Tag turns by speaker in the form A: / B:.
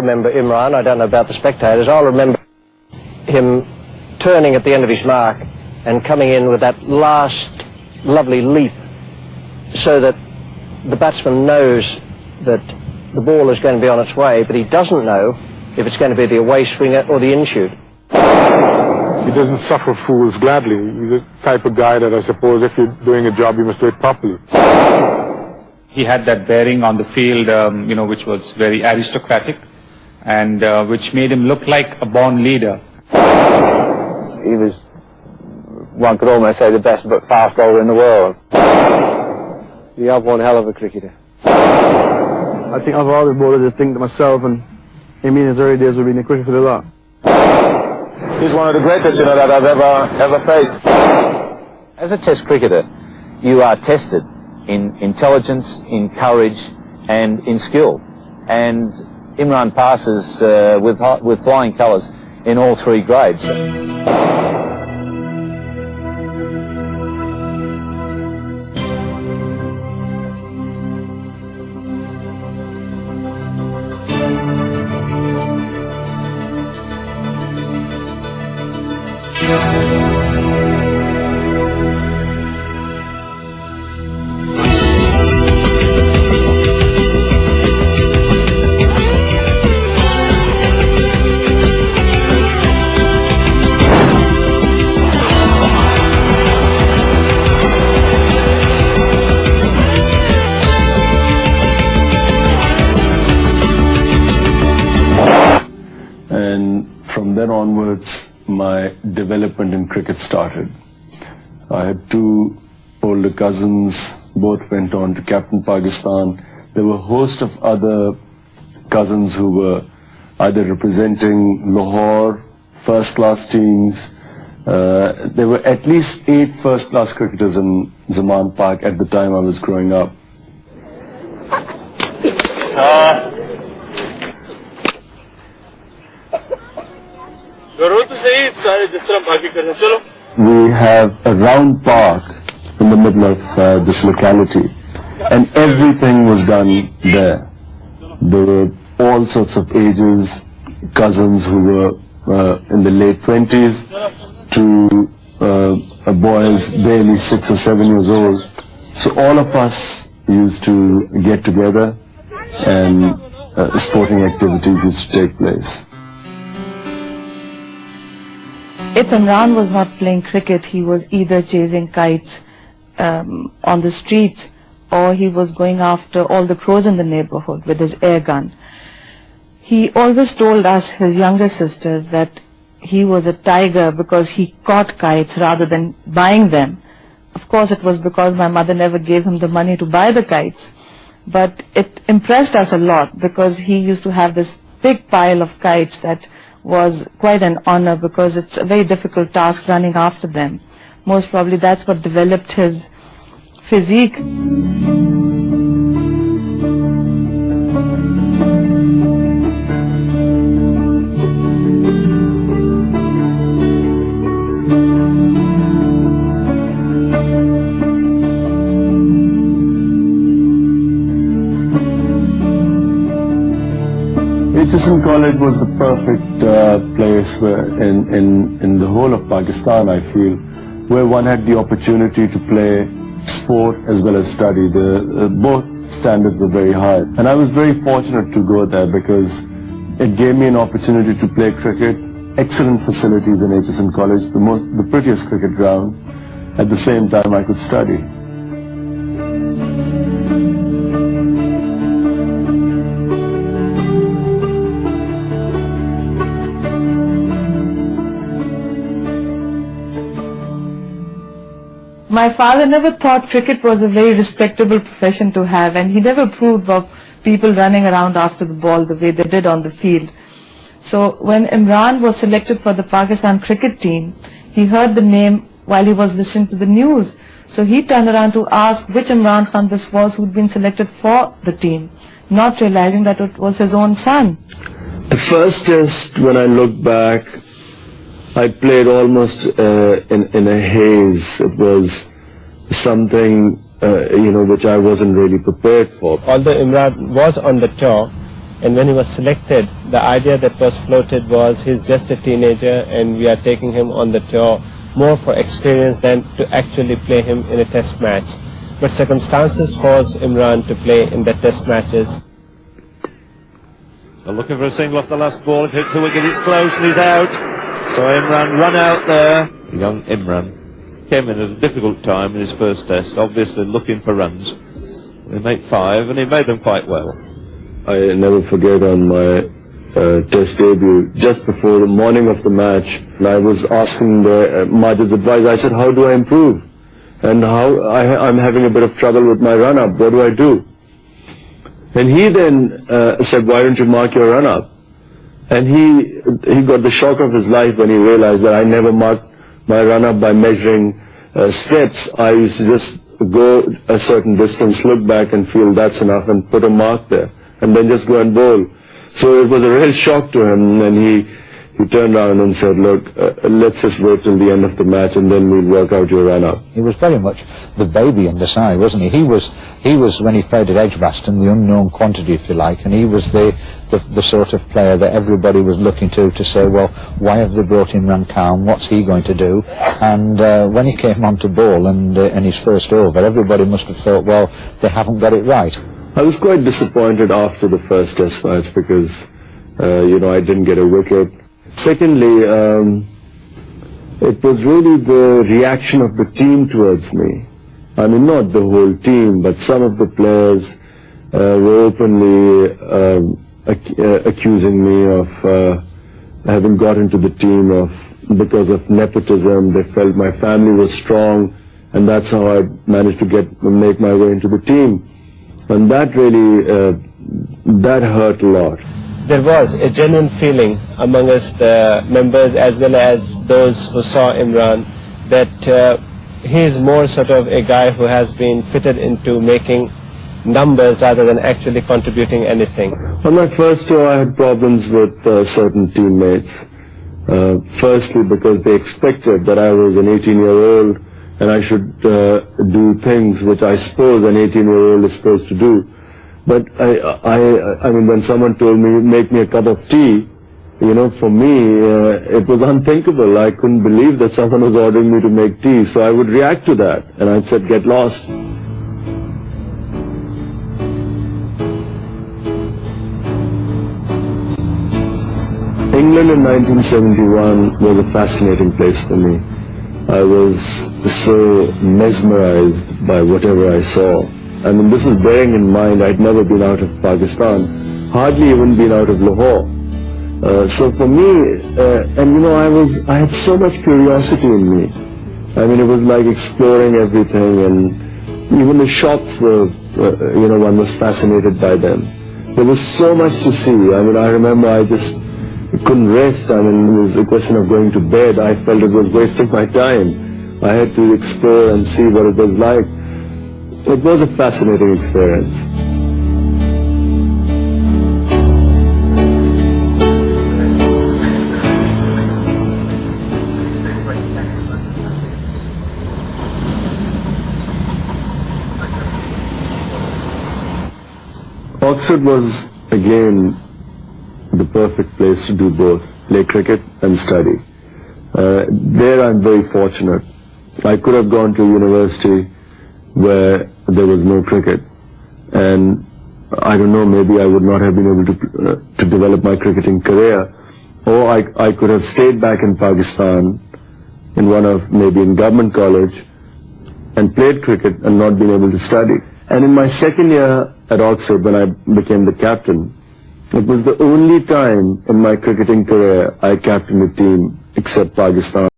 A: remember Imran, I don't know about the spectators, I'll remember him turning at the end of his mark and coming in with that last lovely leap so that the batsman knows that the ball is going to be on its way, but he doesn't know if it's going to be the away swinger or the in-shoot.
B: He doesn't suffer fools gladly. He's the type of guy that I suppose if you're doing a job, you must do it properly.
C: He had that bearing on the field, which was very aristocratic and which made him look like a born leader.
D: He was, one could almost say, the best fast bowler in the world.
A: You have one hell of a cricketer.
E: I think I've always bowled to think to myself, and I mean his early days would be in the cricket a lot.
D: He's one of the greatest, that I've ever faced. As a test cricketer, you are tested in intelligence, in courage, and in skill. And Imran passes with flying colours in all three grades.
F: And from then onwards, my development in cricket started. I had two older cousins, both went on to captain Pakistan. There were a host of other cousins who were either representing Lahore, first-class teams. There were at least 8 first-class cricketers in Zaman Park at the time I was growing up. We have a round park in the middle of this locality, and everything was done there. There were all sorts of ages, cousins who were in the late 20s to boys barely 6 or 7 years old. So all of us used to get together and sporting activities used to take place.
G: If Imran was not playing cricket, he was either chasing kites on the streets, or he was going after all the crows in the neighborhood with his air gun. He always told us, his younger sisters, that he was a tiger because he caught kites rather than buying them. Of course, it was because my mother never gave him the money to buy the kites. But it impressed us a lot because he used to have this big pile of kites that was quite an honor, because it's a very difficult task running after them. Most probably that's what developed his physique.
F: Aitchison College was the perfect place where in the whole of Pakistan, I feel, where one had the opportunity to play sport as well as study. Both standards were very high. And I was very fortunate to go there because it gave me an opportunity to play cricket, excellent facilities in Aitchison College, the prettiest cricket ground. At the same time, I could study.
G: My father never thought cricket was a very respectable profession to have, and he never approved of people running around after the ball the way they did on the field. So when Imran was selected for the Pakistan cricket team, he heard the name while he was listening to the news. So he turned around to ask which Imran Khan this was who'd been selected for the team, not realizing that it was his own son.
F: The first test, when I look back, I played almost in a haze. It was something, which I wasn't really prepared for.
A: Although Imran was on the tour,
H: And when he was selected, the idea that was floated was he's just a teenager and we are taking him on the tour more for experience than to actually play him in a test match. But circumstances forced Imran to play in the test matches.
I: They're looking for a single off the last ball. It hits the wicket, it's close and he's out. So Imran run out there. Young Imran came in at a difficult time in his first test, obviously looking for runs. They make 5 and he made them quite well.
F: I never forget on my test debut, just before the morning of the match, I was asking Majid's advice. I said, how do I improve? And I'm having a bit of trouble with my run-up. What do I do? And he then said, why don't you mark your run-up? And he got the shock of his life when he realized that I never marked my run-up by measuring steps. I used to just go a certain distance, look back and feel that's enough and put a mark there, and then just go and bowl. So it was a real shock to him, and he turned around and said, look, let's just wait till the end of the match and then we'll work out your run-up.
D: He was very much the baby in the side, wasn't he? He was when he played at Edgbaston, the unknown quantity, if you like, and he was the sort of player that everybody was looking to say, well, why have they brought in Imran Khan? What's he going to do? And when he came on to bowl and his first over, everybody must have thought, well, they haven't got it right.
F: I was quite disappointed after the first test match because, I didn't get a wicket. Secondly, it was really the reaction of the team towards me. I mean, not the whole team, but some of the players were openly accusing me of having got into the team because of nepotism. They felt my family was strong, and that's how I managed to make my way into the team. And that really, that hurt a lot.
H: There was a genuine feeling among us, the members as well as those who saw Imran, that he is more sort of a guy who has been fitted into making numbers rather than actually contributing anything.
F: On my first tour, I had problems with certain teammates. Firstly, because they expected that I was an 18-year-old and I should do things which I suppose an 18-year-old is supposed to do. But I mean, when someone told me, make me a cup of tea, for me, it was unthinkable. I couldn't believe that someone was ordering me to make tea. So I would react to that, and I'd say, get lost. England in 1971 was a fascinating place for me. I was so mesmerized by whatever I saw. I mean, this is bearing in mind I'd never been out of Pakistan, hardly even been out of Lahore. So for me, I had so much curiosity in me. I mean, it was like exploring everything, and even the shops were, one was fascinated by them. There was so much to see. I mean, I remember I just couldn't rest. I mean, it was a question of going to bed. I felt it was wasting my time. I had to explore and see what it was like. It was a fascinating experience. Oxford was, again, the perfect place to do both, play cricket and study. There I'm very fortunate. I could have gone to a university where there was no cricket, and I don't know, maybe I would not have been able to develop my cricketing career, or I could have stayed back in Pakistan maybe in government college and played cricket and not been able to study. And in my second year at Oxford, when I became the captain, it was the only time in my cricketing career I captained a team except Pakistan.